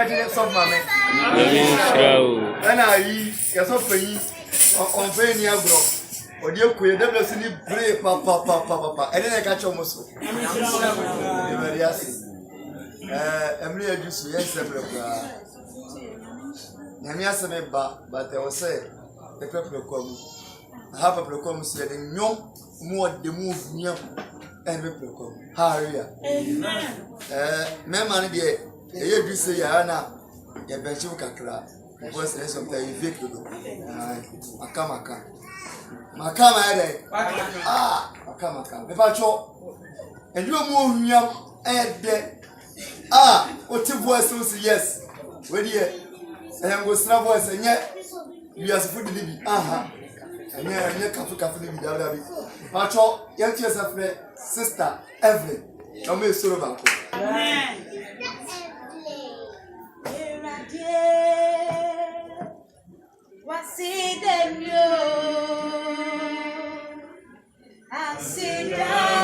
catching some mammy. And I get so funny on very bro. Or you could never see brave papa, and then I catch almost. Emily, I just yes, Namiasa, but I will say the pepper come. Half of the come said, no more the move near and people come. Hallelujah. Mamma, dear, you say, Anna, your bench of Kakla, was the sometimes victory. Makamaka. Makamaka. If I show and you move me up and dead. What your voice was yes. Where dear, I am going to voice and yet you are food living. And you're cafe with the other. Macho, young sister, Evelyn. No me sure about it. What's it then you? I sit down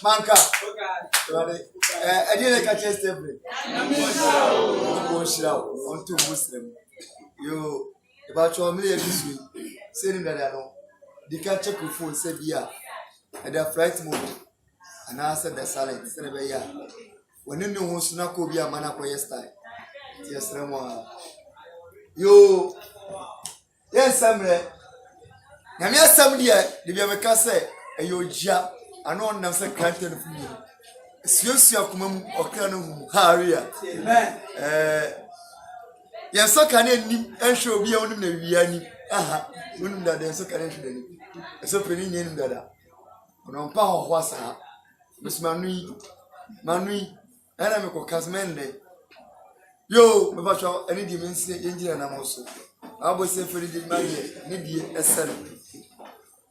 Manka. I didn't catch a step. On two Muslim. You about your million this week. Saying that I know. They can check your phone, say, yeah. And their flight mode. And I said the silent. When you know who's not could be a man up yesterday. Yes, no. You. Yes, somewhere. Now, yes, somebody, the Biamaka say, and your job, I know I'm saying, can't tell you. Excuse your come or can Harrier. Yes, so can I show be on the aha, when there's so can I so pretty name that. On power was her, Miss Manui, and I'm a cosman. Yo, about any dimension engine and I'm also. I was say for the money, need a son.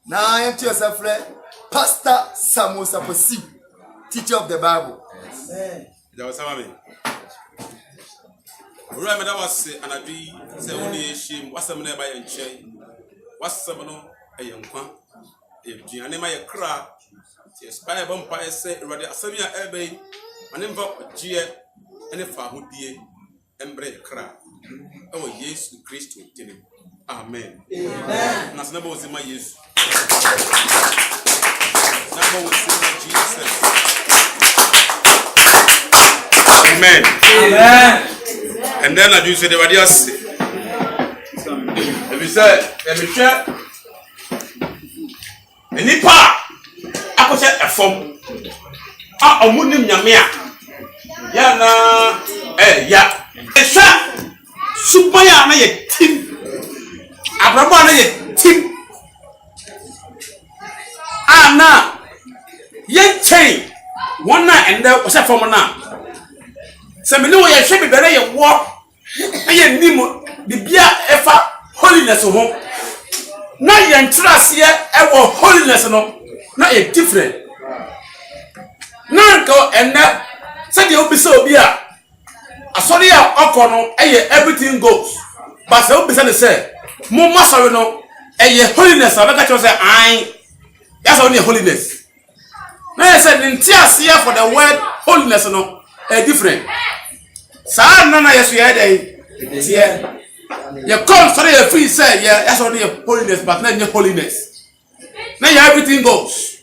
Now I am to yourself, Pastor Samuel Saposi, teacher of the Bible. There was some of me. Remember that was an adi, say only shame, what's some nearby and chain. What's some a young one? If you name my crack, the spy vampire say, rather Samia Abbey, and invoke Gia, and if I would be and break crack. Oh, yes, Christ will tell him. Amen. Amen. That's never was in my years. Never was in my Jesus. Amen. Amen. And then I do say the radius. If you say, let me check. Any part, I could set a form. Ah, a moon in Yamia. Yana, yeah. A shot. Supaya na ye tim. Abraham na ye tim. Ana ye chain. One na and there was a form na. Se me no ye hwe bibere ye wo. Na ye nim bibia efa holiness ho. Na ye ntrase ye e wo holiness no. Na ye different. Na ko enda se de obi se obi a asori a okono everything goes. But se obi se say mo masori no holiness abeka cho say ai. That's only holiness. Na say ntiase for the word holiness no different. Sa na yesu ye dey tie. You come sorry you free say yeah that's only holiness but not holiness. Now everything goes.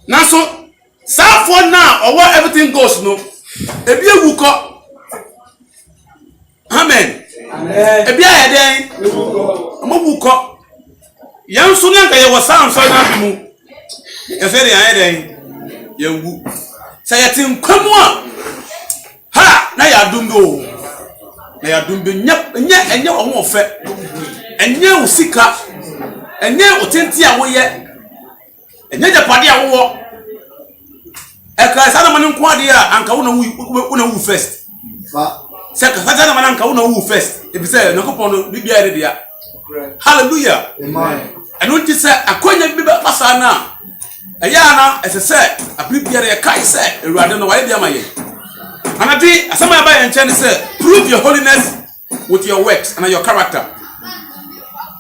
Now so sa for now or what everything goes no. Ebi ewuko. Amen. Amen. Ebi ayeden ewuko. Yan so nka ye wasa so na bimu. E fe dey ayeden yewu. Say yatin kwamu a ha na ya dumbo. Na ya dumbo enye omo ofe. Enye usika. Enye otenti a wo ye. Enye japade a wo. Eka sana mani nko ade a anka wo na wu first. Seka sana mani anka wo na wu first. Ebi say nakopon no bibia ere dia. Hallelujah. Amen. Eno nti say akonya bibia pasa na. Eya na ese say abibia re kai say ewurade no waye dia maye. Anati asama ya ba ye nche say prove your holiness with your works and your character.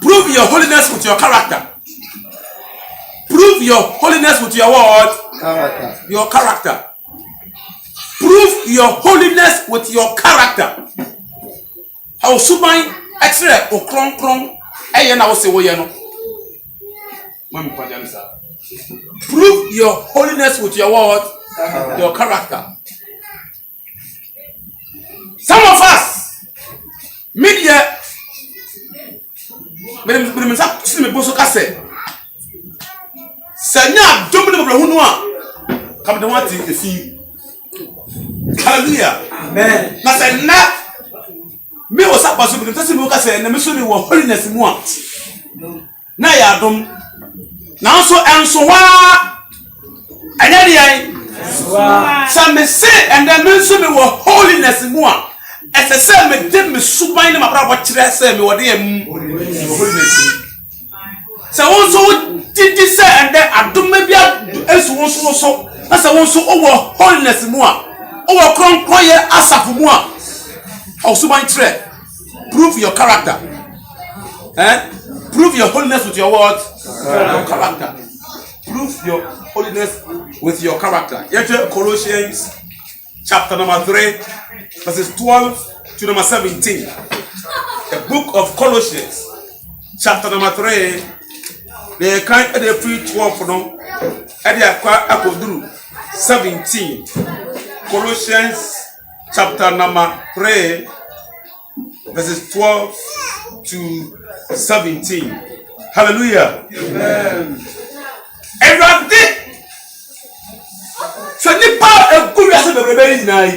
Prove your holiness with your character. Prove your holiness with your word. Character. Your character. Prove your holiness with your character. How subai extra o kron eye na wo se wo ye no. Mami pajani sa. Prove your holiness with your word, your character. Some of us media me sa me boso kase. Sanya domine mo hunu a kam de wati efi. Hallelujah. Amen. Na say na me wo sa paso bi tese me ka say na me so me wo holiness mu a. Na ya dom. Na so enso wa anya de ai. Sa me say and then me so me wo holiness mu a. Ese say me dem me suban na mabra bo kire say me wo de am holiness. So won did this say and then adom maybe esu won so na say won so owo holiness mu a owo kronkron ye asafu mu a osuban tire prove your character prove your holiness with your word your character prove your holiness with your character. Colossians chapter number 3, verses 12 to number 17. The book of Colossians, chapter number 3, they can't they preach 12 no, and they are 17. Colossians, chapter number 3, verses 12 to 17. Hallelujah. Amen. Everybody. So nipa egu yase bebrebe ni nai.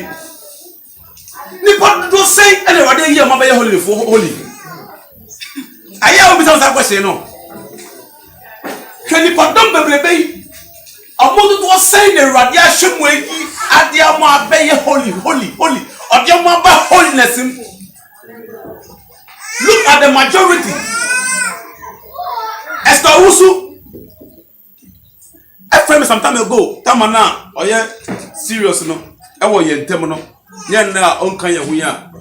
Nipa do say and everybody here ma be holy for holy. Aya obi say question no. So nipa dom bebrebe amodo do say the radio ahwemu yi ade ama be holy holy holy. Ode ama ba holiness. Look at the majority. Esther Usu. I friend me some time ago. Tamana, oh yeah, serious no. I was yen temono. Yen na onkan ya huya.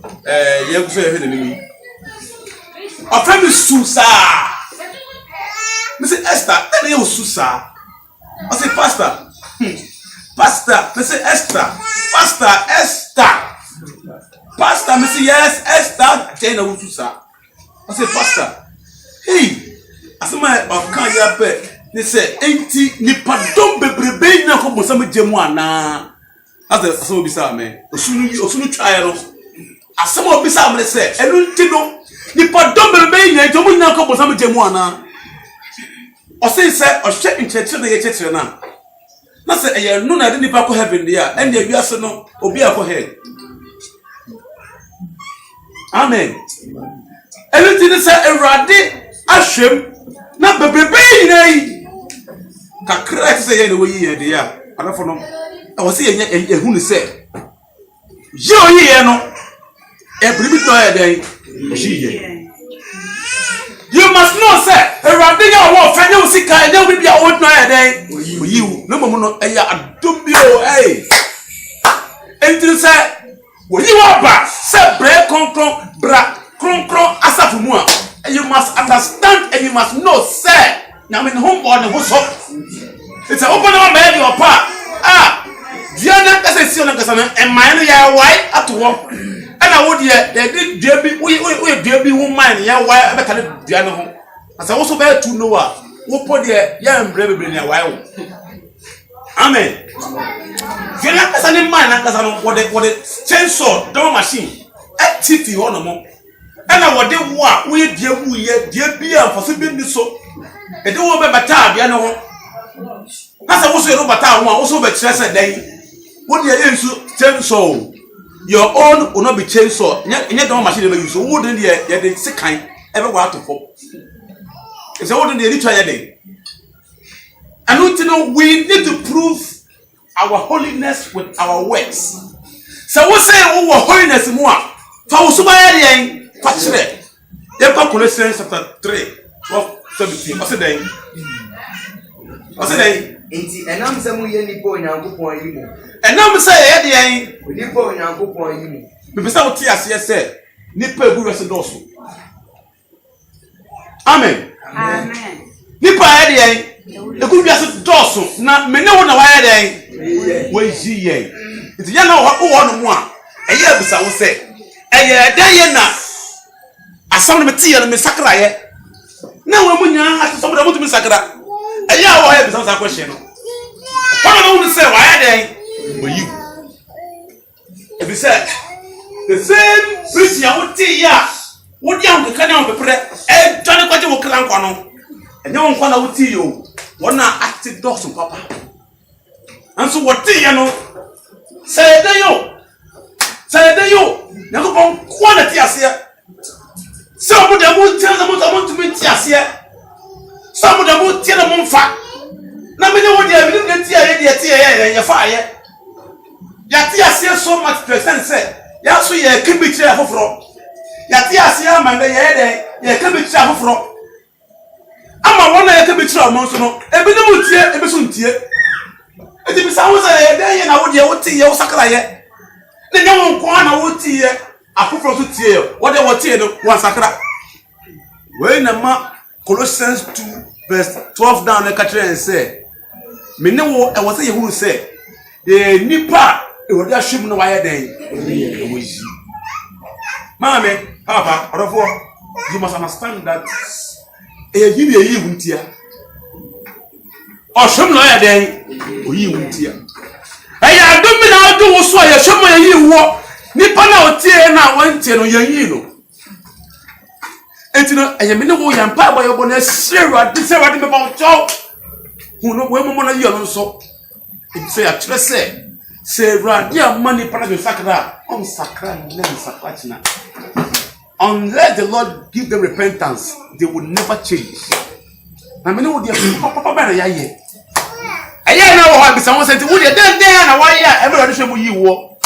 Yen so ye me. A friend me Susa. Me say Esther, tell you Susa. I say pastor. Pastor, me say Esther. Pastor Esther. Pastor, me say yes, Esther. Jane Susa. I say pastor. Hey, I say my kan ya pe. They say, "Enti nipa dom bebrebe na ko bosa me jemu ana." As the so bisa me. Osunu try no. Asem obisa me say, "Enu nti no nipa dom bebrebe na jemu na ko bosa me jemu ana." O say o hwe ncheche na ye cheche na. Na say e no na de nipa ko heaven dia, and the wiase no obi akọ hell. Amen. Enu nti say Erade ahwem na bebrebe nyina kakra say ye na wo yi de ya adafo no e wo say ye ehu ni say ye o yi ye no e bribi to ye den ye you must know say Erade ya wo fa nye usika e we bia wo no ye den o yi wu no momu no e ya adobio enti say wo yi wa ba say bre konkron bra konkron asafu mu a you must understand and you must know say na me home born who so it's a open up my your pa diana kase si ona kase na e man ya why at work and I would ye did debi we debi woman ya why e be kan diana ho asa wo so be to know a wo po de ya mbre bebre na why wo amen diana kase ni man na kase no what the chainsaw door machine e tv ho no mo and I would de wo a we de wu ye de bia for so be ni so e de wo be bata bia no ho na se wo so no bata ho a wo so be kire se dan wo de ye nsu chainsaw your own will not be chainsaw nye don machine be use wo de ye de sekan e be wa to fo e se wo de ni try ye de and we need to prove our holiness with our works. So we say our holiness mu a fa wo so ba ye de fa kire ye pa Colossians chapter 3 of 17 o se dey enti enam se mu ye nipo Onyankopon yi mu enam se ye de nipo Onyankopon yi mu me pesa o ti ase se nipa egu rese doso amen Amen. nipa ye de egu rese doso na me ne wo na wa ye de we ji ye enti ya na wo no mu a eye abisa wo se eye de ye na asam no meti ye no me sakra ye na wo mu nya asom da mutu me sakra eye a wo he bisa sa question no kwa na wo say wa ye de we you if you say the same preaching what ya what ya on kan ya pepre e jone kwaje wo kran kwa no enye won kwa na wo ti yo wona active dogs papa anso what ya no say de yo na ko kon kwa na ti ase so mo da mo ti na mo to me ti ase so mo da mo ti na mo mfa na me ne wo dia me ne ti aye de ti ye fa aye ya ti ase so much present say ya so ye kebichire afoforo ya ti ase amande ye de ye kebichire afoforo ama wona ye kebichire amon so no ebi ne mutie ebi so ntie eti bi sa wo say ye de ye na wo de wo ti ye wo sakra ye ne nya won ko na wo ti ye afoforo so tie ye wo de wo tie no wo sakra we na ma Colossians 2 verse 12 down e ka kire en say me ne wo e wo say ye hu say nipa What they ship no wire then. Mammy, Papa, or you must understand that a year won't here. Or some lawyer then, or you won't here. I don't mean I'll do so. I show my you walk. Nippana or tear now went to you. And you know, I am in the way and power your bonnet, Sarah, this is what about Joe. Who know women you also. It's a tress. Sarah, dear money, Paragon Sakra, on Sakra, never Sakrachina. Unless the Lord give them repentance, they will never change. I mean, what dear Papa Barry, I know how someone said, would you then there? Why, everybody should you walk.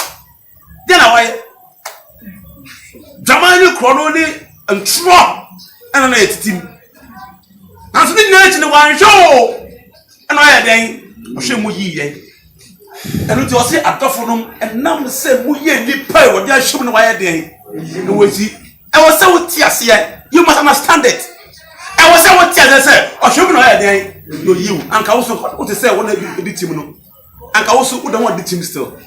Then I Jamani Chrononi and Trump and an 8 team. I'm still in one show. And I then, shame ye. And it was a tough and now say, Muye, Nipper, what they are showing why they I was so tears here. You must understand it. I was so tears, I said, or showing why they you. And also, what to say, when they did him. And also, who don't want the team still.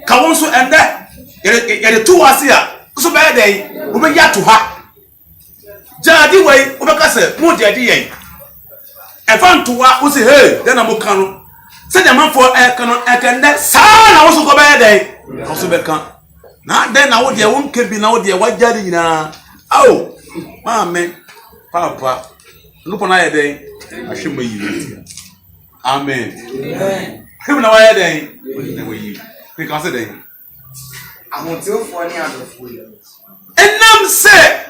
Kawanso and that, the 2 hours here. So bad day, we yet to her. Jadi way, Ubacasa, more daddy. I found to what was hey, then I'm okay. Said the man for I can that son I also go bad day. Also become. Now then I would your own can be now dear what daddy now. Oh, man, Papa, look on a day. I should be you. Amen. Him no way day. You. Because a day. I want to for any other food. And now say,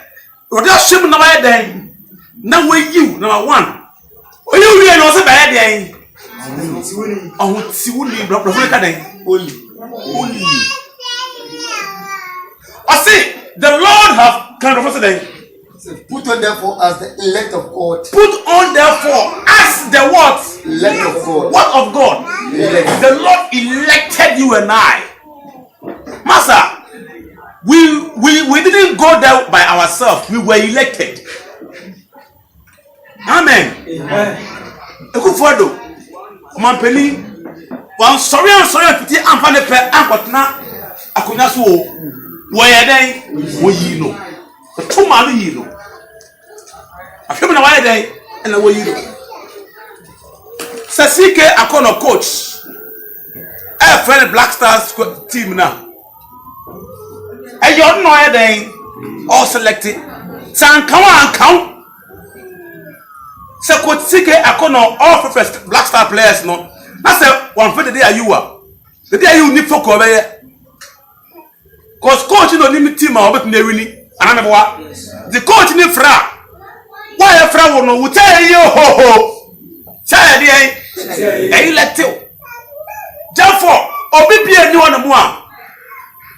what else should no way day? Now we you, number one. Oh, you really know bad day. Oh, see, only block the day. Only. I see, the Lord have kind of today. Put on therefore as the elect of God. Put on therefore as the what? Elect of God. What of God? Elect. The Lord elected you and I. Master, we didn't go there by ourselves. We were elected. Amen. A good father. Man penny. Well, sorry, pity and find a pair and what now? I could not so. Where they? We you know. The 2 months you know. I feel in a while day and the way you know. Sasike Akono coach. I friend Black Stars team now. And you don't know where they all selected. San come on count. So coach Sike Akono all first Black Star players no. I said one for the day you are. The day you need for cover. Cause coach you don't need team or but really. And what? The coach need fra. Why a fra will tell you ho ho. Tell you elected. Therefore, obi any one more.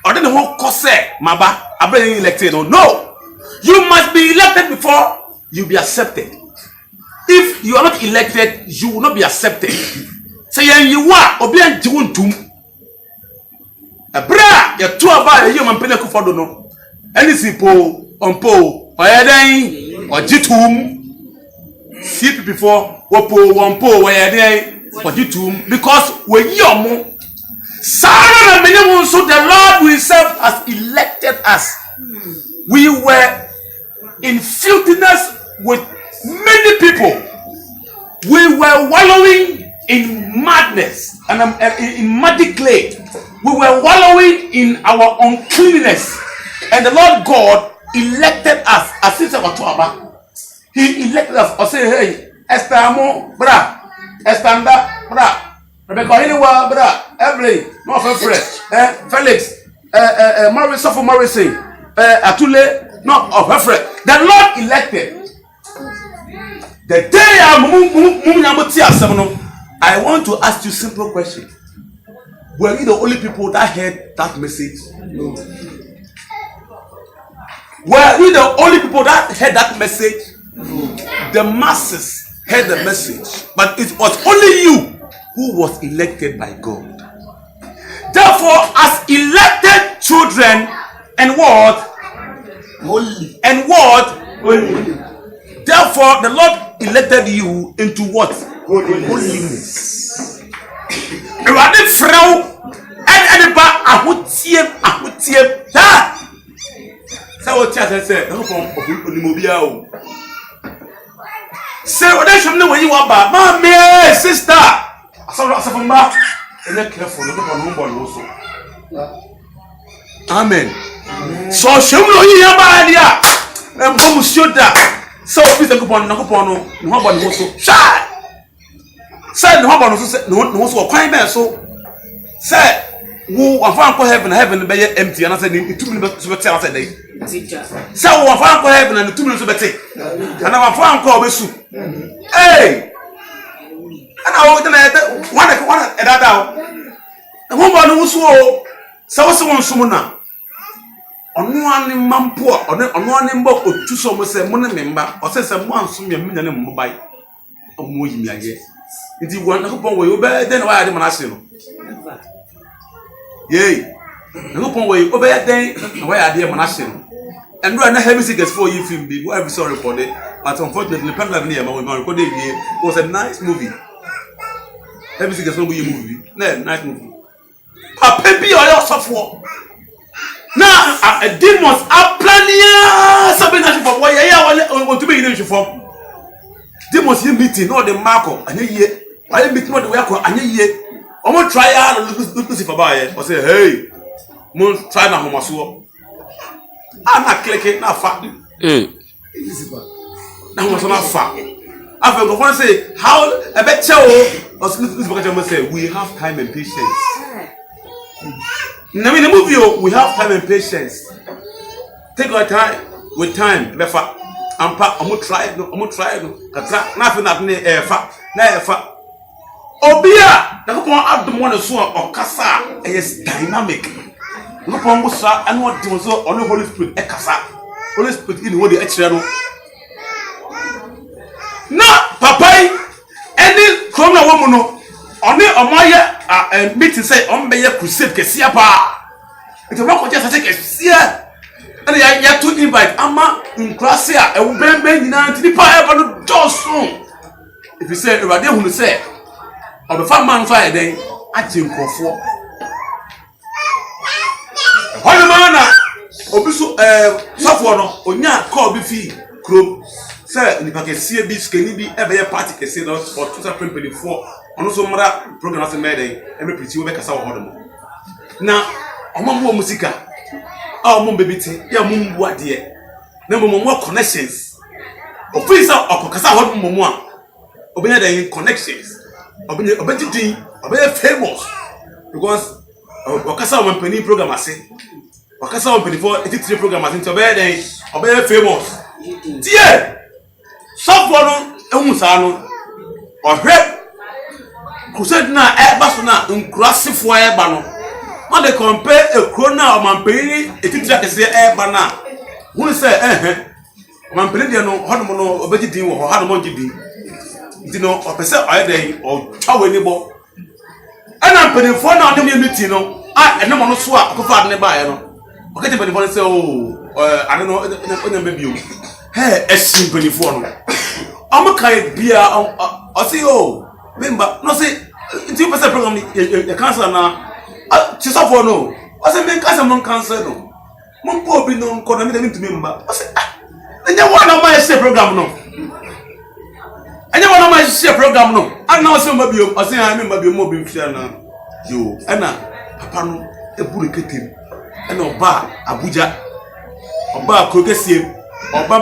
Or then the whole course maba I been elected. No. You must be elected before you be accepted. If you are not elected, you will not be accepted. Say you are obi and tum. A bra, you 2 about a human penny for no. Any simple on po or then or jitum. See before wopo one po where they or jitum because when you are more. So the Lord we serve has elected us. We were in filthiness with many people. We were wallowing in madness and in muddy clay. We were wallowing in our uncleanness. And the Lord God elected us. As He elected us. I say, hey, Estamo, bra, Estanda, bra. Rebecca, anywhere, bra, Every, no fresh, Felix, Morris, Sopho Morrison, Atule, no, of her friend. The Lord elected. The day I want to ask you a simple question. Were you the only people that heard that message? No. Were you the only people that heard that message? No. The masses heard the message, but it was only you who was elected by God. Therefore, as elected children, and what? Holy. And what? Holy. Therefore, the Lord elected you into what? Holiness. Ewade frɛw ɛde ba ahotiem ha sɛ wo tia sɛ no pon onimobia o sɛ ode hwem ne wayi wa ba ma me sister asafomba ene careful no pon no so amen so hwem no yi ya ba dia mbom sioda sɛ obi sɛ kupon no ho bɔ ne so sha sɛ ne ho bɔ no so sɛ ne ho so kwan bɛ so sɛ wo afa anko heaven be ye empty and say ni tumi be so bete and say dey say wo afa anko heaven and tumi so bete and afa anko be su eh ana wo de na one edada o ho ba no so o say wo se won so na onu ani mampo onu ani mba otu so mo say mo ne memba o say mo anso me nya ne mo bai o mo yi mi aye ndi wo na ko pon wo be de na wa de mana se no yay no pon way obey den na why ade man ahye no and do na heavy seekers for you film be every sorry for it but unfortunately pen live near my record it was a nice movie heavy seekers no be movie nice movie papa bi o yo sofo na a demons are planning something that for boy ya want to be in for demons you meeting no the marco anyeye why meeting no the way ko anyeye omo try Lucifer buy or say hey mo try na homaso na click na fa Lucifer na homaso na fa afa go for say how e be che o Lucifer can say we have time and patience na me the movie we have time and patience take our time with time be fa ampa omo try no katra na fa na e fa na e fa Obia, the couple of one so or Casa is dynamic. No problem, sir, and what was on the Holy Spirit, a Casa. Holy Spirit in the extra. No, Papa, any corner woman on it, or my meeting say on Bay Crusade, Cassiapa. It's a rock just take a seer. And I have to invite Amma in Crassia, a woman in the fire, but soon. If you say, Radia, who say, or the fat man fire then I think for holy man obiso safo no onya call bi fi krom say ni pakesie bi skeni bi e be party kese no for 2024 ono so mara program as made e me preach we be kasa wo hodo na omammo musika omammo bebiti ya mumbu ade na mommo connections ofisa okokasa hodo mommo a obenya dey connections obeti famous because wakasa on penny program ase wakasa on penny for 83 program ase to obey famous tie sofo no ehun sa no ohwe crusade na e ba so na nkurasefo e ba no ma dey compare a corona o man penny 83 kese e ba na hu say man penny de no hono no obeti din wo ho mo gidi no opese oyeden o twawe ni bo ana penifo na odem meeting no ene mo no so a kofa ne ba ye no okete penifo say ane no onya be bio esin penifo no amakai bia o say member no say nti opese program the cancer na ti suffer no o say men cancer mon cancer no mon po bi no ko na me ntumi mba o say enya wana ma say program no anya wana ma share program no ana o se mabio o se ha me mabio mo bi mfia na yo ana papa no eburu ketem ana oba Abuja oba krokesie oba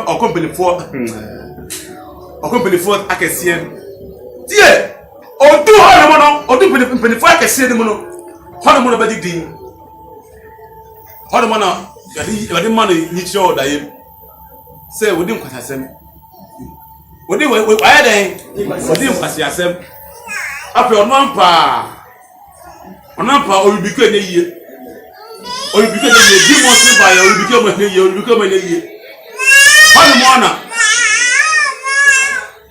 okompelefo akesie tie odu ho no no odu pelefo akesie dem no ho no ba digdin ho no na yadi man ni chiro da yem se wodi nkwasasem wodi why then wodi nkwasasem ape onampa oribiko eneye di mo se ba ya oribiko mo eneye hanu mo na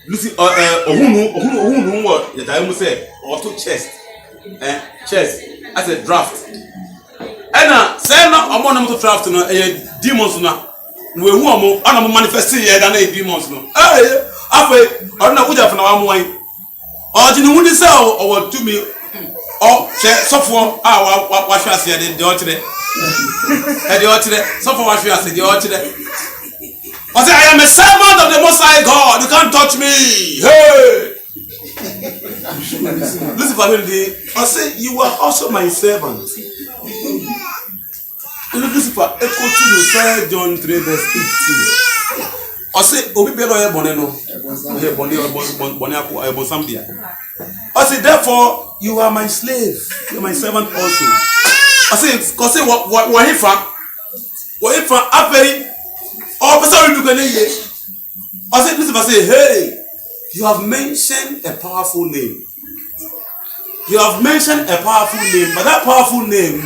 lucy ohunu wo ya dai mo se auto chest as a draft ana say na omo na mo draft no demons na we hu omo ana mo manifest ye da na demons no afa ona wuja fa na wa mo wan o jini hu ni say o wa to me Oh, so for what you say the today. So for what you say the today. I say I am a servant of the Most High God. You can't touch me. Hey. Lucifer, I say you are also my servant. Lucifer, echo to 3 John 3 verse 18. I say, Obi Beloya Boneno, I say, therefore, you are my slave, you are my servant also. I say, because what if I very, oh, sorry, you can hear. I said, Lucifer, say, hey, you have mentioned a powerful name. You have mentioned a powerful name, but that powerful name,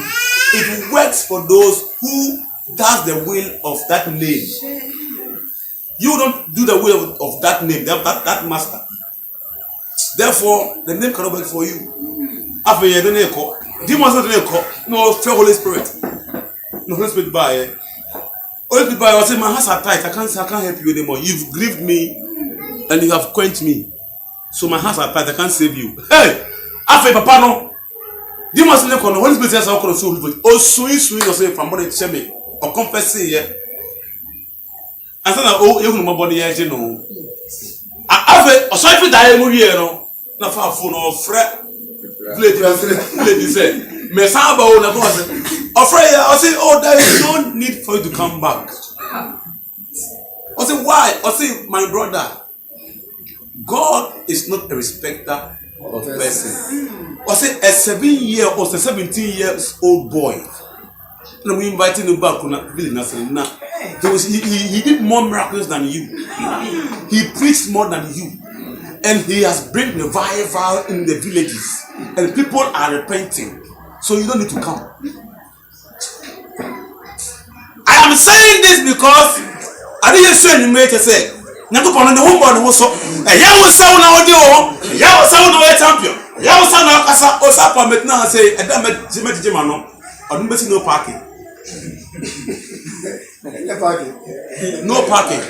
it works for those who does the will of that name. You don't do the will of that name, that master. Therefore, the name cannot work for you. After you don't know, demons don't know. No, Holy Spirit. No, Holy Spirit by. Holy Spirit by. I say my hands are tight. I can't help you anymore. You've grieved me, and you have quenched me. So my hands are tight. I can't save you. Hey, after Papa no. Demons don't know. Holy Spirit says I can't save you. Oh, swing, or say from what they me or confess here. I said, oh, you know my body, you know. I have a sorry for that, you know. Not far phone or fret. Lady said, Messamba, afraid. I say, oh, there is no need for you to come back. I say, why? I say, my brother, God is not a respecter of person. I say, a 17-year-old or 17-year-old boy. And we invited him back on a village. He did more miracles than you. He preached more than you. And he has bring revival in the villages. And people are repenting. So you don't need to come. I am saying this because I didn't say you make a say. Now go on the homeborn also. A young sound audio. A young sound of a champion. A young sound of Casa Osapa Metna say, and then met Jimano. I don't bet no parking. No parking.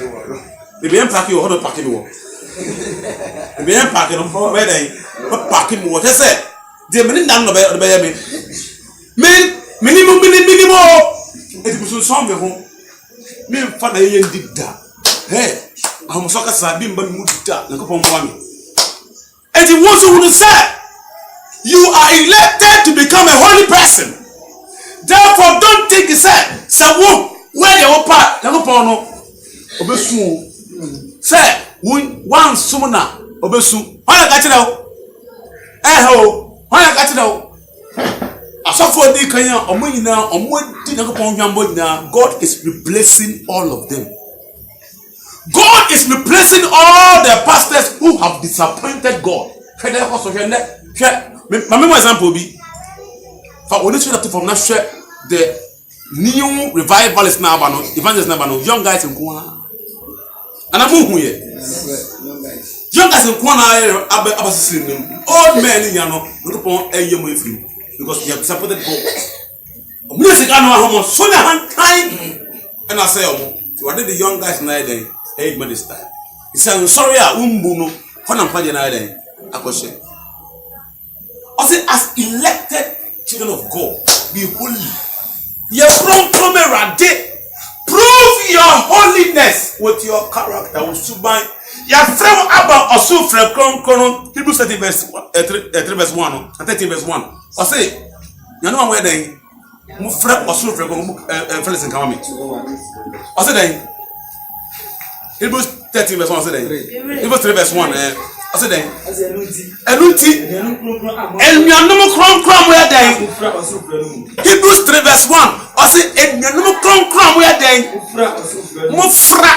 The BM parking or other parking wall. The BM parking on where they parking water said. The minute down the baby. Minimum. It was so the home. Me father did that. Hey, I'm so Sabim but Muta, the couple of money. And he wants to say, you are elected to become a holy person. Therefore, don't think he said, Sabu, where you are part, Nagopono, Obesu. Say, one summoner, Obesu. Why I got it out? Eh, why I got it out? I saw for the Kenya, or money now, or what did Nagopon Yambo now? God is replacing all of them. God is replacing all the pastors who have disappointed God. My memory example be. For when you show that from now, the new revivalist now, evangelist now, young guys in Kwana. And I'm here. Young guys in Kwana are old men in Yano, look upon a young with you because you have supported God. Music I know how much so time. And I say, so I did the young guys night day, 8 minutes time. He said, I'm sorry, Umbuno, when I'm playing night day, I question. I say, as elected children of God, be holy. Your prove your holiness with your character. Your friend Abba also from Hebrews 30 verse 3 verse 1 and 13 verse 1. I say, you know where they move friend also from Felix and Kawami. I say then Hebrews 13 verse 1. I say then Hebrews 3 verse 1. I said then Enuti and you are no crom where they Hebrews 3 verse 1. I said and you are no crom where they Mufra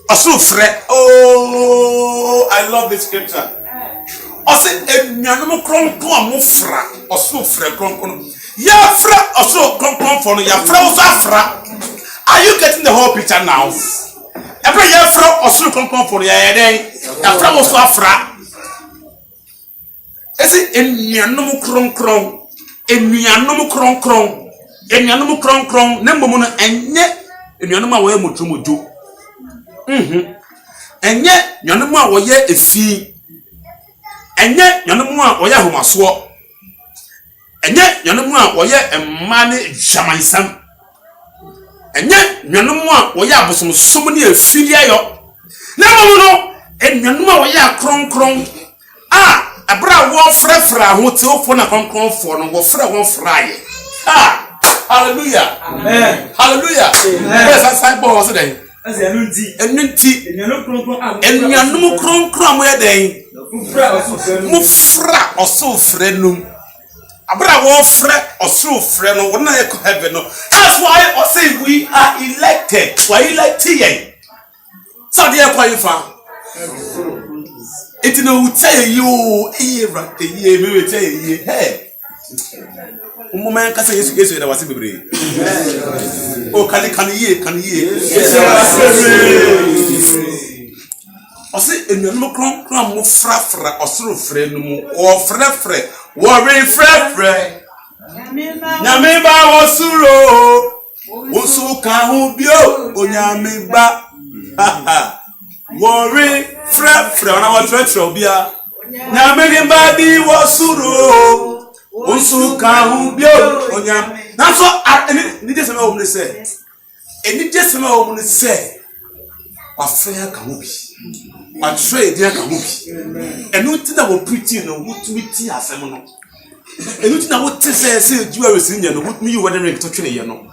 Asufre. Oh, I love this scripture. I said and you are no crom Mufra Asufre crom Yafra also crom for Yafra Zafra. Are you getting the whole picture now? Every Yafra also crom for Yafra was Afra. Ese enuanum kronkron enuanum kronkron na mbomu no enye enuanum a woye motwomojo enye enuanum a woye efi enye enuanum a woye ahomaso enye nyanom a wo ye emma ne jamansam enye nyanom a wo ye abosomsom ne afilia yo na mo no nyanom a wo ye akronkron abra wo frefra ho teofo na kronkronfo no wo fra wo fraye hallelujah amen hallelujah yes I bow so den enunti enyanum kronkron mo ye den mo fra oso frɛ num abra wo frɛ oso frɛ no wona ye heaven no that's why I say we are elected why elected so dey kwa yifa it no tell you era ye me tell you hey moment ka say Yesu da wase bebre o kan ye o say enwanu kron mo frafra osoro frɛ no mu o frɛfrɛ wo re frɛfrɛ nyame ba wo suro wo so ka ho bio onyame ba wo re frɛfrɛ ona wo frɛfrɛ obia nyame ba di wo suro Onsu kahu bio onyam na so ni je sema omne se eni je sema omne se wa fa ka ho bi wa trade dia ka ho bi enu ti na wo preaching no wutumi ti asem no enu ti na wo ti se juwa resi nya no wutumi yi wadere to twene ye no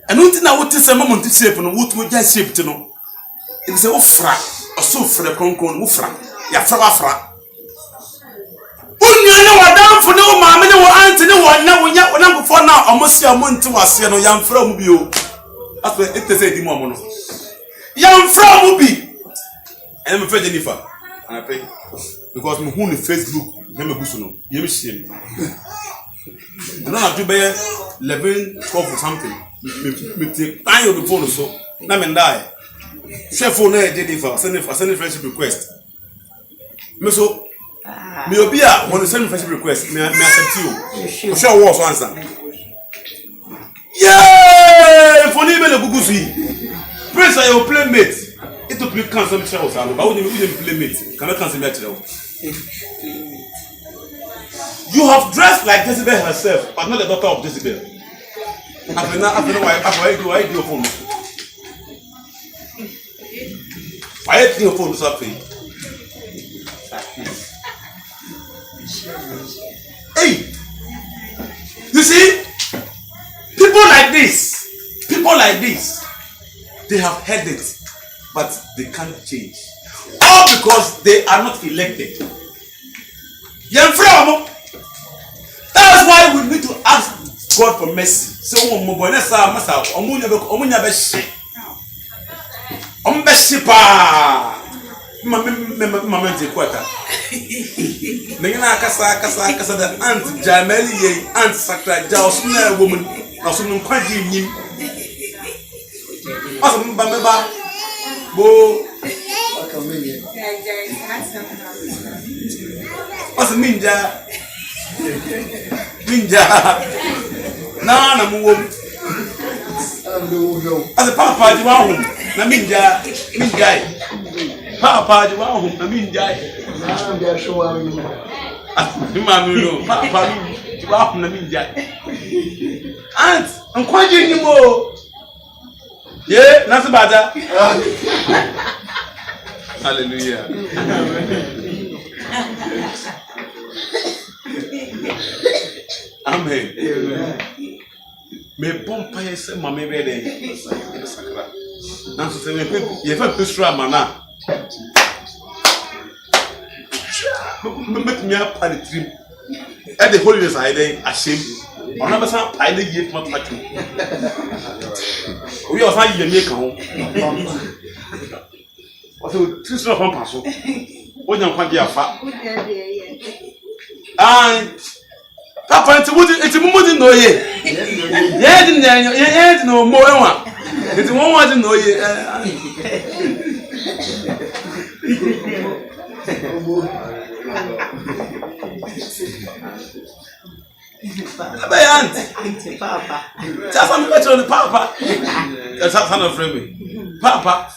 enu ti na wo ti se mama nti shape no wutumi ja shape ti no e bi se wo fra oso fra konkon wo fra ya fra wa fra unyane wadamfo ne wo maame ne wo anti ne wo na wonya onamfo na omosi amonti wase no yamfra mu bi o aso etese di mu amono yamfra mu bi ene me fe Jennifer I pay because me hu ne Facebook na me gusu no ye me shiem na do be 11 12 or something me take time on the phone so na me ndai chef phone na Jennifer send friendship request me so me obia when you send me friendship request me accept you sure was answer yeah for ni be le gugusu prince are your playmate it took me cancel me show salo but when you playmate can I cancel me tell you have dressed like Jezebel herself but not the daughter of Jezebel after why do your phone why do your phone so pay hey, you see, people like this, they have heard it, but they can't change. All because they are not elected. That's why we need to ask God for mercy. So, Mama Jekwata. Ningina kasa da aunt Jameli ye aunt Sakra Jaosna woman na so nkwaji nyim. Aso mbamba bo akameye. Aso minja na muwom. Aso papa di wa hu na minja Papa, you want home? I mean, I'm just showing you. Papa, you want home? I mean, Aunt, I'm quite anymore. Yeah, nothing about that. Hallelujah. Amen. Me pompa yese mama bede. Sakra. Na so se me ye fa pesura mana. Met me up at the dream. At the holidays, I then ashamed. On never saw I did yet not like you. We are finding a make home. What would Tristan from Paso? What you find your fat? And Papa, it's a moment no ye. Yeah, no more. It's one was no ye. Papa. Just on the Papa. That's how kind of frame. Papa.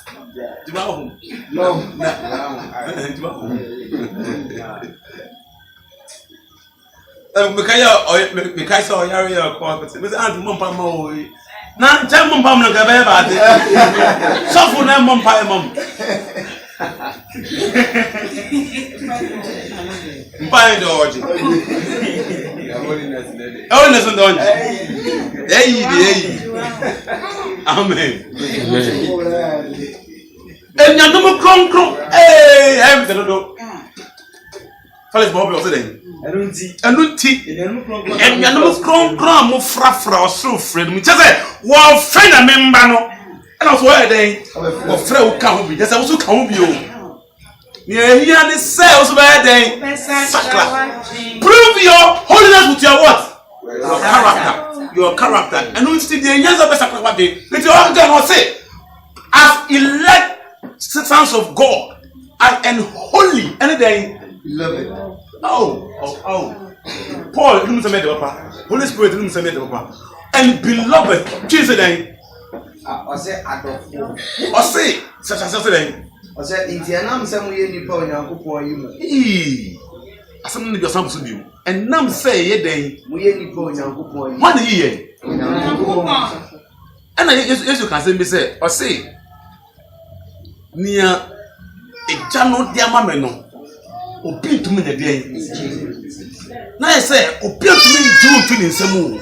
Because so yari your corporate. Miss Aunt Mumpa Mo. Now, Jam Mumpa no Gabeba. So for them Mumpa Mum. Buying the orgy. Oh, listen, don't you? Amen. And you're no more hey, I'm the door. Fellas, Bobby was it? I don't see. And you're no more frafra or so friend. We just say, well, friend, a member. And I was where they or friend can't be. Just also can't be you. Yeah, here the cells where they prove your holiness with your what? Your character. And we still the years of the sacrifice. Let your God say, as elect sons of God and holy, anything. Beloved. Oh. Paul didn't say that. Holy Spirit didn't say that. And beloved, Jesus name. I say adofo. I say, such as name. I say Indiana some way ni pa onyankopon yi mu. Asam ni biasa musu biu. And nam say ye den. Mu ye ni pa onyankopon yi. What yi ye? Onyankopon. And you can say me say, I say nia ejano diama me no. Obi to me na den. Na I say obi to me ju to ni nsam.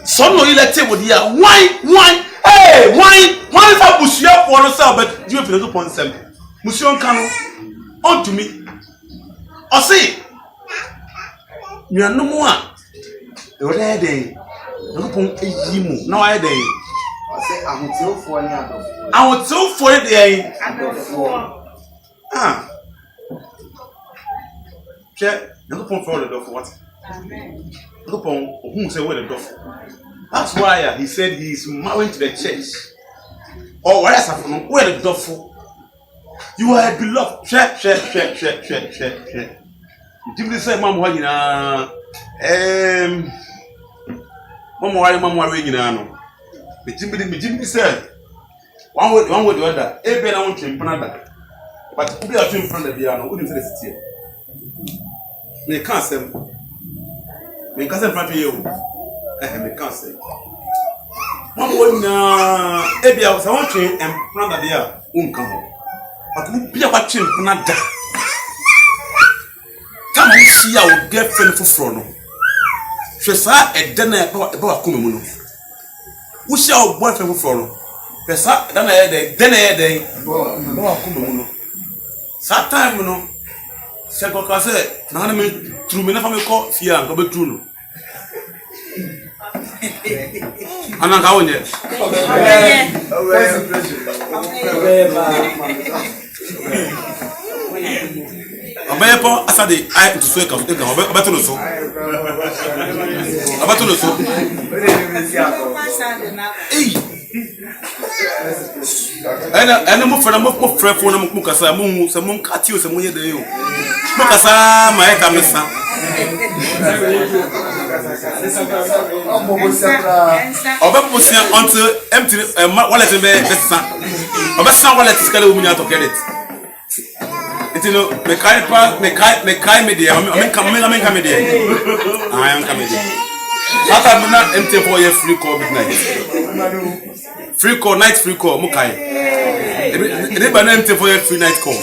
So no you let table dia. Why? Hey, why for Musia for yourself, but you have to point them. Musion Kano, on to me. I say, you are no more. The other day, no point a yimu. No, I day. I say, I'm too for any other. I was so for it. Check, no point for the door for what? No point whom say where the door. That's why he said he is married to the church. Or where is from? Where the door? You are a beloved. Check. You me say, Mom, why you know? Mom, why you know? Me say, one word, the other. Every I want to improve. But we are in front of the piano. Who didn't say this here? Me can't say. Me can't say front of you. Me can't say. One word na ebi I want to improve the piano. Come. But we be watching another. Come on, see our girlfriend for front. She said, "A dinner about Kumuno." We see our boyfriend for front. She said, "Dinner day about Kumuno." That time, you know, she go cause na me true me na fa me call fear and go be true no. Ananga wonye. Obeyepo asade I to so e ka obeto no so. Obeto no so. Ena mo fera mo frefo na mo kasa mo se mo kati o se mo ye de yo. Mo kasa ma e ka mesa. Obeposia until empty wallet be besa. Obesa wallet skale wo nya to credit. Itino me kai media I am comedy. After na empty for your free call midnight. Free call night free call mukai. Ede ba na empty for your free night call.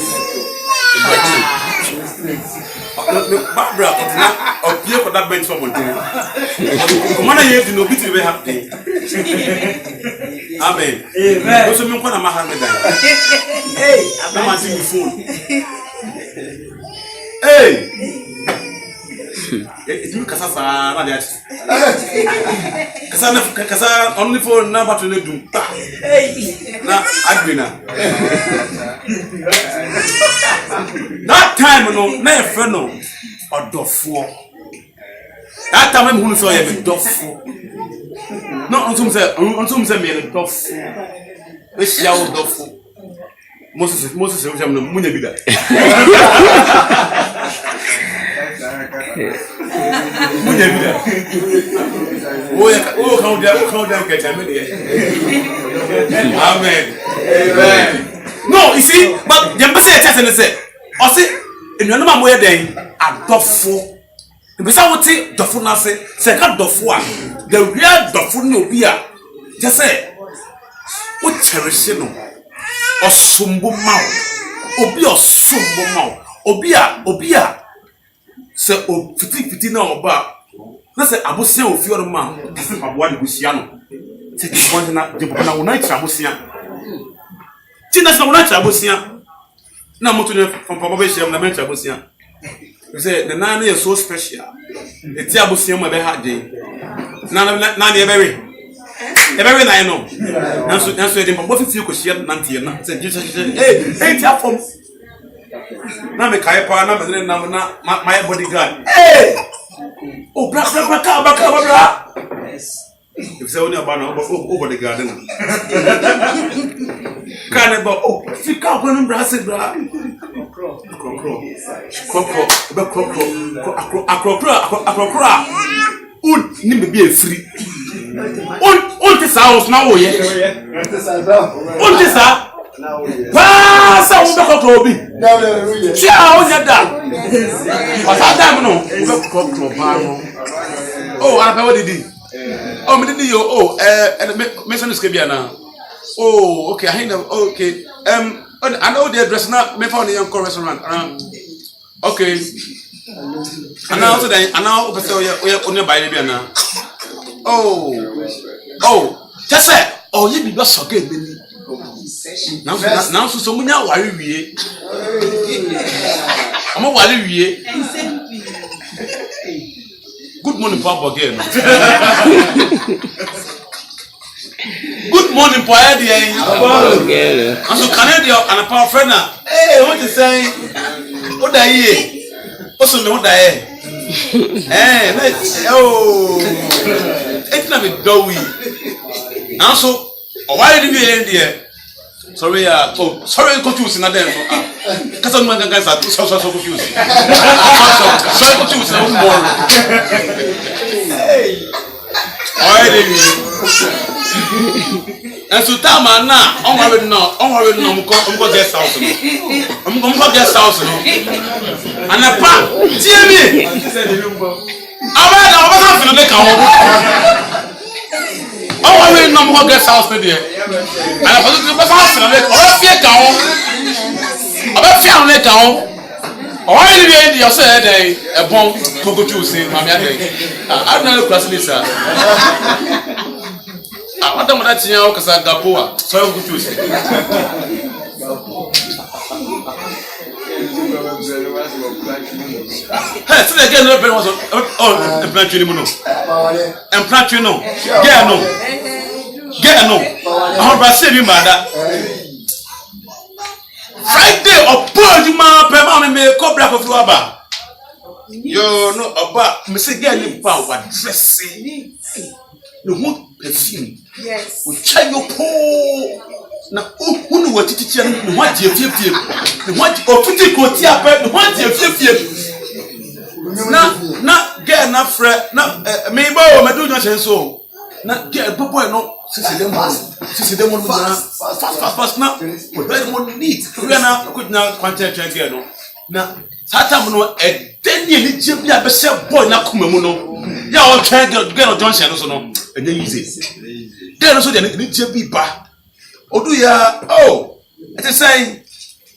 Barbara na opie for that bench for money. Come on here to no bit be happy. Amen. Amen. So me kwa na mahanga dan. Hey, I'm on the phone. Hey. You kasa sa na dia. Kasa only for na battle na dum. Na agrina. That time no na e fe no odofo. That time me hu so ye be dofo. No ontum say me le dofo. We sia o dofo. Moses we jam no munya bi da. Munya bi da. O count down get me there. Amen. No, you see, but the person say I say, o say enu na mo ye den adofo. Bisa wote dofo na se se ka dofo a the real dofo ne obi a je say o cherish no osumbo mawo obi osumbo mawo obi a se o fiti na oba na se abosia ofi oro ma tafe paboa de busia no se ke bonje na je boba na wona tira abosia ti na se wona tira abosia na moto ne from paboa shia na men tira abosia say the nana is so special eti abosia mo be ha de na e very na I know and so dem paboa fi ko shia na ntie na say hey ti afom na me kai pa na me na my bodyguard hey oh bra if say only about no bodyguard na kan e ba oh fi ka ko no bra se bra akro un ni me be free un te sa os na wo ye un te sa pa sa un be kokro bi ti a o nya da o sa da no be kokro ba no oh ara pe what did oh me did you oh me so no skebia na oh okay I know okay I know the address now me found the young restaurant okay and now so then and now person we buy bia na oh just say oh you be so good me now so munya ware wie am ware wie good morning papa again good morning boy there and so Canada and a power friend hey what you say what are you also me what are oh it's not be doughy and so why did you end there sorry sorry confused na dem cause on man guys are so confused sorry confused no more why did you and so time na on worry no mko guest house no mko guest house no and pa tie me awada oba feel make am on worry no mko guest house no there and pa so oba feel make oba fie ka ho oba fie no ka ho o ile bi ndi ose dey e bon kokotu sin mama ya dey I don't know class lisa Ada mo dati yan o kasa gapoa so yo kutu si hey so again no person was oh implant training no implant training no get no how ba say bi mada Friday opo ma pe ma me ko black of aba yo no oba me say get ni pa wa dressing no who perfume Yes. We try your po na unu wa tititia no wa die fiefie no wa ofiti ko ti apa no wa die fiefie na get na frɛ na me ba o madu nya chenso na get boy no sisi dem no fast na very more neat we na ko na kwante get no na satam no edeni ni je bia be se boy na kumamu no ya o try get no Johnson no so no enye easy there also there ni je bi ba odu ya oh it is saying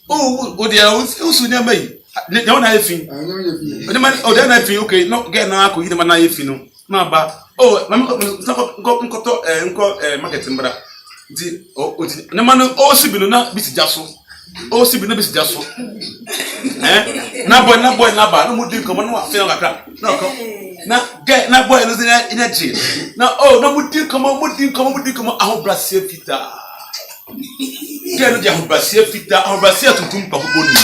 oh there usu ne mai ne na efin ne man oh there na efin okay no get na akọ yi na efin no na ba oh nko market mbra di oh ne man oh si bi no na bi ti jaso oh si bi na bi ti jaso na boy na ba no mo di komo no afin kakra na ko na get na boy no ina ji na oh no mo di komo aho brasie fita get no di aho brasie fita aho brasie tuntum pa ko boni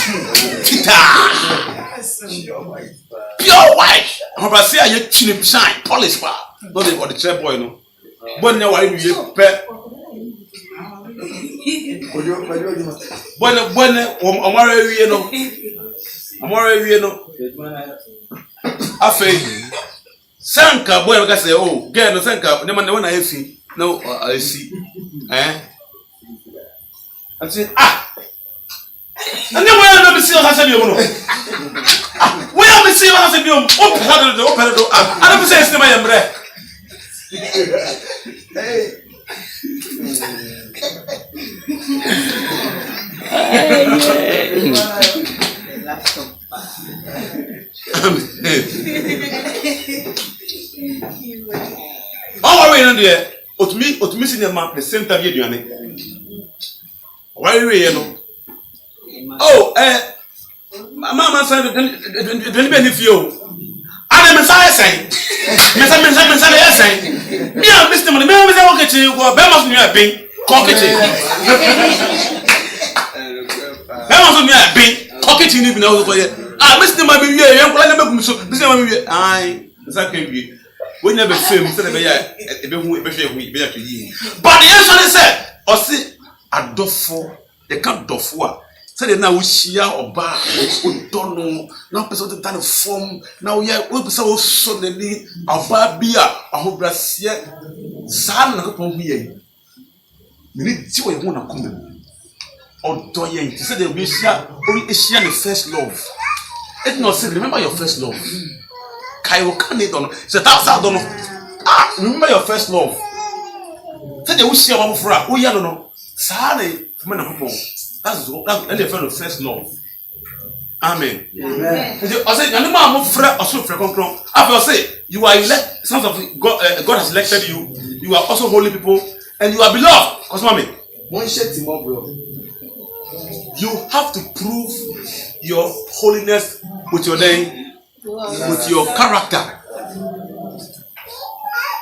fita pure white aho brasie aye chine shine polish pa no dey for the chair boy no boy na wari wiye pe boy omare wiye no afei sanka boy ka say oh girl no sanka ne man na efi no asi ati ane we na be si o ka say bi no we am see what I said, you open the door. I don't say it's my breath. Oh, wait, there. Otumi see the map the same time you do. Why are you know? Oh, Mama said, "Don't be any few." I'm a Messiah saying, "Messiah saying, me and Mr. Money, me and Mr. Walker, you go, Bemas near a pink, cockety. Bemas near a pink, cockety, even over for you. Ah, Mr. Money, you're going to make so, Mr. Money, I, exactly. We never film, instead of a better to ye. But the answer is said, or see, a dofo, they can't dofo. Say now we share or bar, we don't know. Now, person to turn form. Now, yeah, we so suddenly a bar beer, a whole brass yet. Son upon me. You need to want to come. Or doyen, to say that we share the first love. It's not say, remember your first love. Kayo can it on. So that's I don't know. Ah, remember your first love. Say they will share one for us. Oh, yeah, no. Sorry, from the that's the first love. Amen. I said, "You know, I'm friend. Also, friend. After I say, you are elect. Sons of God. God has elected you. You are also holy people, and you are beloved." Cause mommy, you have to prove your holiness with your name, with your character.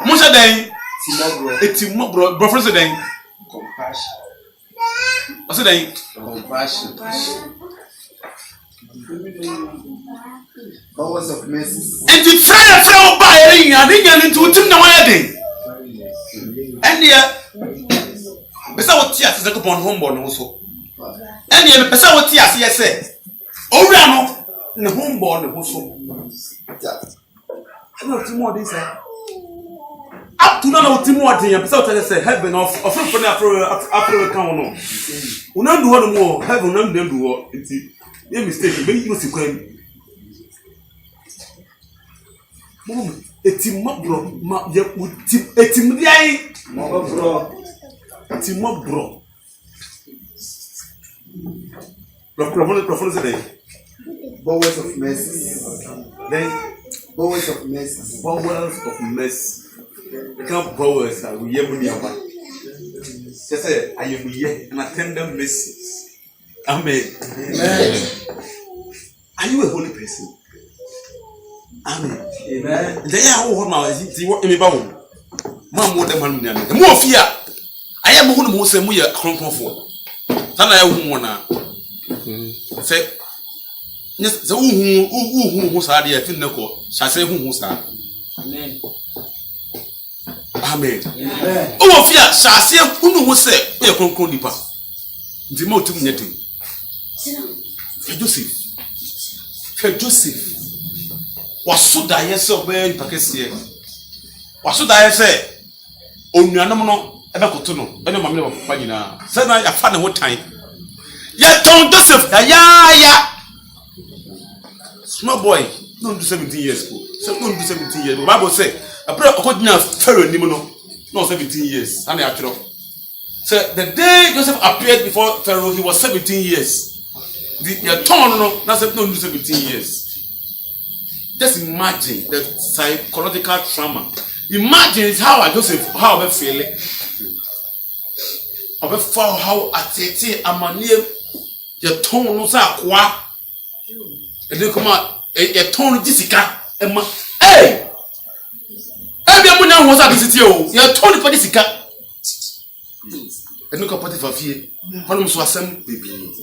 Moshe den, etimo bro, brofrose den. Compassion. I said den. Compassion. Powers of mercy. And the friend by I didn't into tim na why den. And there, besa what tears is upon homeborn also. And there, besa what tears yes say. Owura no na homeborn also. I know two more days. Up to now, Timothy, and besides, say heaven of from after count no. We don't do one more. Heaven, don't do what. It's a mistake. Maybe you see crime. Mom, it's a mob bro. It's a mob bro. It's a mob bro. Propose today. Powers of mercy. Then Powers of mercy. powers of mercy. Can't powers that we have about. Just say, I am here and attend them mercy. Amen. Amen. Are you a holy person? Amen. Amen. They are all now. Is what in about? Mom, what the man more fear. I am who say we are comfortable. Then I won't say. Yes, the who's are the Finnaco, shall say who's are. Amen. Amen. Oh, fear, shall say who will say, we are concerned deeper. The motive netting. Joseph was so dire so where in Pakistan. Was so dire say, oh, no, ever cotono, and a mamma of Pagina. Said I found what time. Yet, Tom Joseph, ya. Small boy, don't do 17 years. So don't do 17 years. The Bible say, a prayer according to Pharaoh Nimono, no 17 years. And actually, so the day Joseph appeared before Pharaoh, he was 17 years. The don't do 17 years. Just imagine the psychological trauma. Imagine how Joseph, how I feel it. How I say, I'm a near your tone, no, sir. And they come out a tone Jessica. Hey! Everyone was at this year. You're tone for Jessica. And look at for fear. Almost was some baby.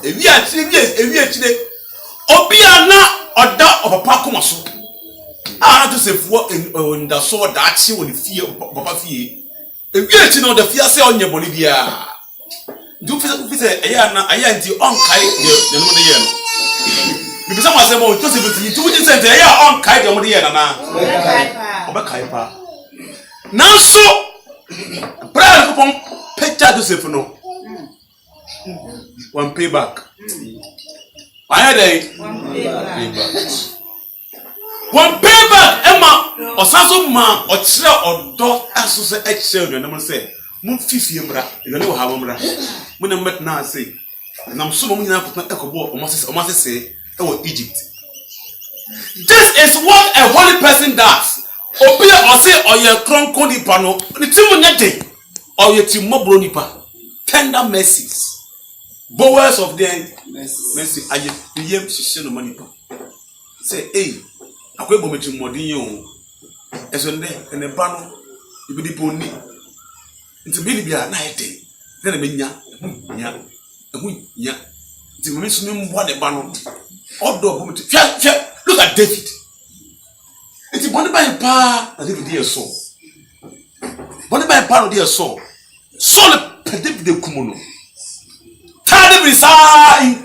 If we are today, Obiana or that of a Pacomaso. I have to say, what in the sword that she will fear Papa Fee. If you actually know the fear say on your Bolivia. Do you say, I am the unkind, the number. Because someone said, "Oh, Joseph, you didn't say they are on kite over here, now so, prayer upon Peter Joseph no one payback. Why they? One payback, Emma, or some man, or child, or dog, as to say, ex children, I must say, Move 50 bra, you know how I'm when I met now say, and I'm so many echo or must say, oh, Egypt. This is what a holy person does. Obey or say, or your crown coni pano, the two or your Timobro nipa, tender mercies. Bowers of them, mercy, I am Shishino Manipa. Say, hey, I will go to Modino as on there and a panel, you be the pony. It's a baby at night. Then I mean, ya, it's a minimum one a panel. Outdoor, look at David. It's a body by a par, and David dear soul. Body by a par of dear soul. Soul, David de Kumuno. David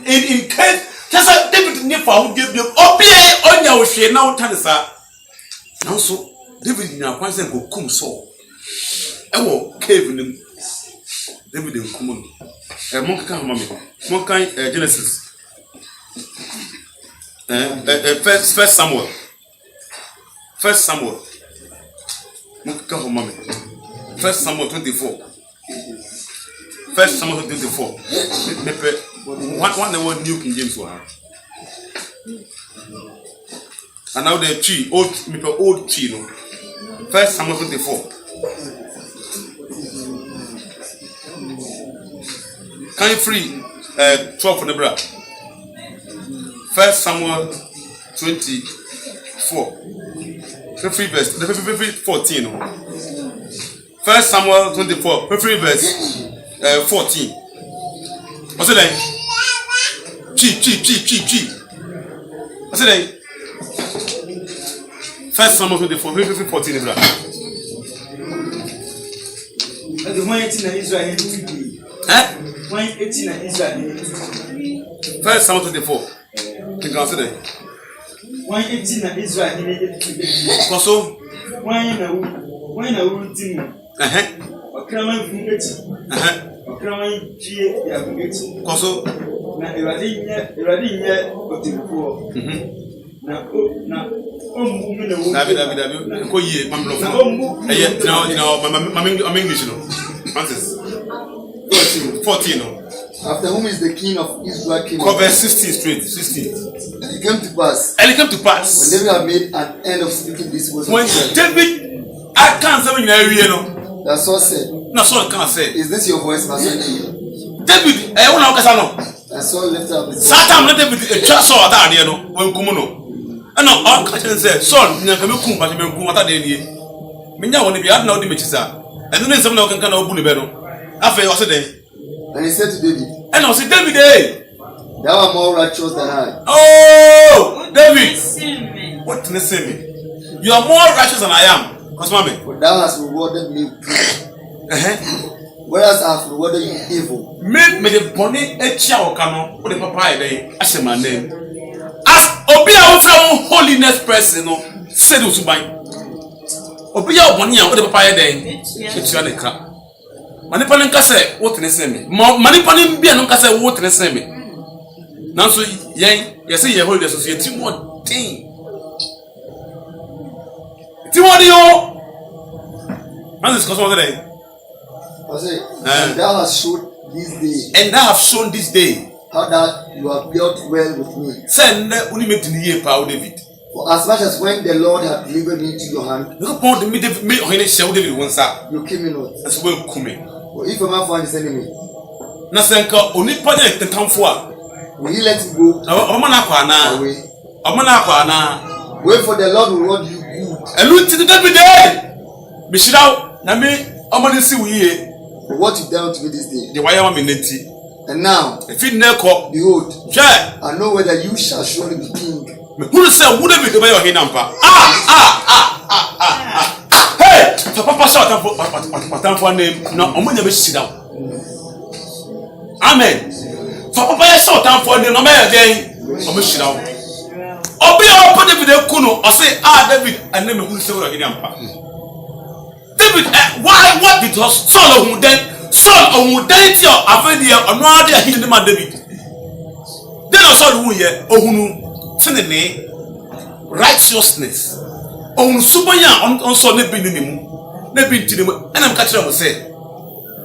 in case just like David never would give you on your share now Tanisa. Now so David now once and go come so. I will cave in him. David in Kumun. A monk can mommy. Monk Genesis. First Samuel. Monk can mommy. First Samuel 24. First Samuel 24. One the word New King James one. And now the tree, old tree, no. First Samuel 24. Can you free 12 for the bra? First Samuel 24. Verse 14. No. First Samuel 24. Verse 14. What's it like? Cheap. What's it like? First Samuel 24, 14. First Samuel 24. Can you consider? Also, Koso na eradinye otibuo na ombu na wo David ko yie mamlo I'm English no Francis 14 no. After whom is the king of Israel king? Verse 16 straight 16. And it came to pass when David had made an end of speaking this words, when David I can't say no that Saul said, no Saul can't say, is this your voice, my son? David I want to kasa no. And Saul lifted up his voice. Satan let David Saul that there no when kumuno and no all catch say Saul nyanka me kum ba me kum ata there nie me nya woni bi ad na odi me chisa and then some na kan na obu ne be no afei o se den. And he said to David, and I said David eh, thou art more righteous than I. Oh David, what can I say? You are more righteous than I am. Because mommy, for thou hast rewarded me whereas I have rewarded you evil. Make me the bonnet a chow cano with the papa day. I say my name. As Obia from holiness person, said to buy Obia Bonia with the papa day. It's your car. Manipanin Cassa, what can I say me? Manipanin Bian Cassa, what can I say me? Now, so you say your holy associate more thing. Timodio, and this cosmo today. I say, and thou hast shown this day. And thou have shown this day how that you have dealt well with me. Send only me to the year, Paul David. For as much as when the Lord had delivered me into your hand, look upon the David David once up. You kill me not. As well, coming. For if a man find his enemy, Nasenka only project the town for. Will he let him go? Away. Wait for the Lord will reward you good. And look to the David day. Bishau, Nami, Amanisi we. For what you done to me this day. The wire minute. And now, if it never behold, yeah, I know whether you shall surely be king. Who say would be the way your hinampa? Hey, the papa saw for name. No, I'm going to sit down. Amen. For papa saw time for name. No matter again, I'm sit down. Obi open David Kuno. I say, David, and name who say your hinampa. David, why? What did Saul who then? Saul who then tell Avedia or no idea he the man David. then also the one here ohunu tinene righteousness ohunu subanya on so na bi nimu na bi ntinimu and am catch them say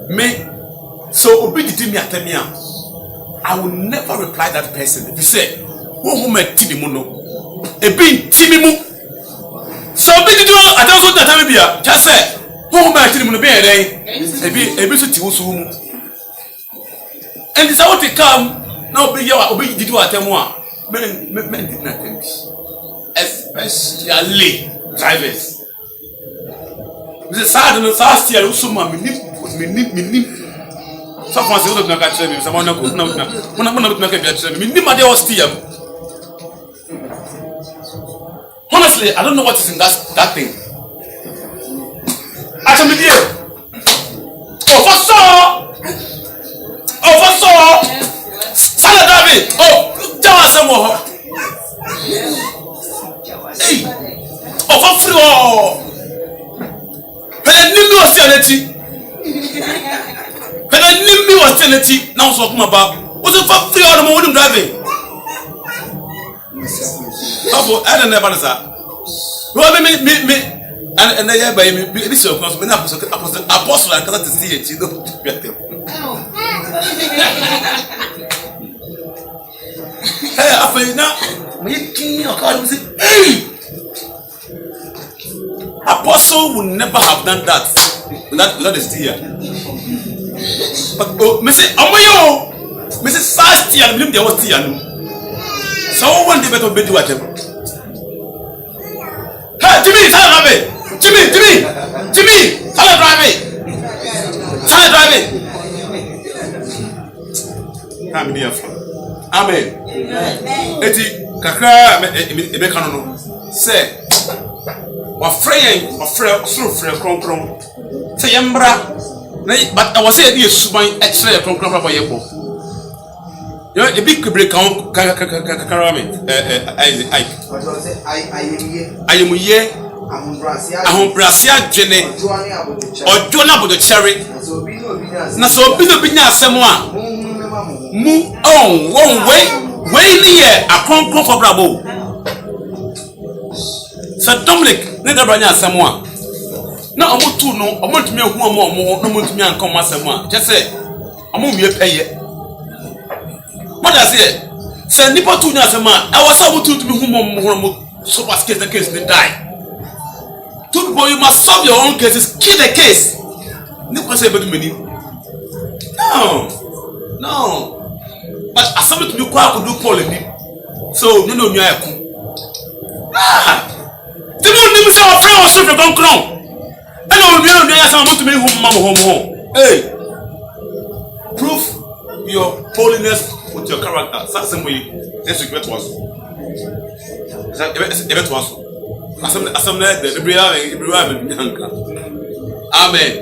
me so obi did me atemi am I will never reply that person if you say who met tinimu no e bi ntinimu so obi did I don't so that time bia just say who met tinimu no be e bi so ti wo so mu and this how to come now be yawa obi did what atemu a men did not attend especially drivers this is sad no last year so ma me so far say we don't catch them someone na catch them me ma dey hostia honestly I don't know what is in that thing actually there for so Sala David jawa samo hey for free Pele nimi was sanity now so come about was it for free or more driving Papa I don't never say well me and they by me this so me na apostle and cannot see it you know hey after now me king or call me hey apostle would never have done that that is here but me say omoyo me say fast year me dey what year no so one dey better be do atem hey Jimmy Sala drive come here amen eti kakra me kan no say wa frɛ kronkron say yembra but I was say dey suban extra kronkron papa yebo you know the big break kan karame ayemuye ahombrasia dwene ojo na bodo cherry na so obi no binya asɛm a mu won we ni ye akronkron for brabo so Dominic ne da branya asɛm a na omotu no omotumi ehu omo no motumi anka omo asɛm a je say omo wie pɛye what does it say nipa tu nya asɛm a I was able to hu mo so pass case the case they die two people you must solve your own cases kill the case nipa say bedu mani no but asɛm to be kwa ko do Paul ni so no nua yakun Timu ni say our friend was so konkron and we ya say mo to me hu mama ho hey prove your holiness with your character same way yes you get was asem na the Ibrahim nyanka amen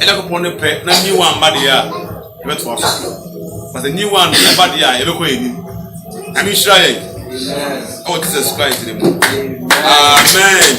ela ko pon pe na new one bad ya get was but the new one bad ya e be ko eni I mean Israel oh Jesus Christ name amen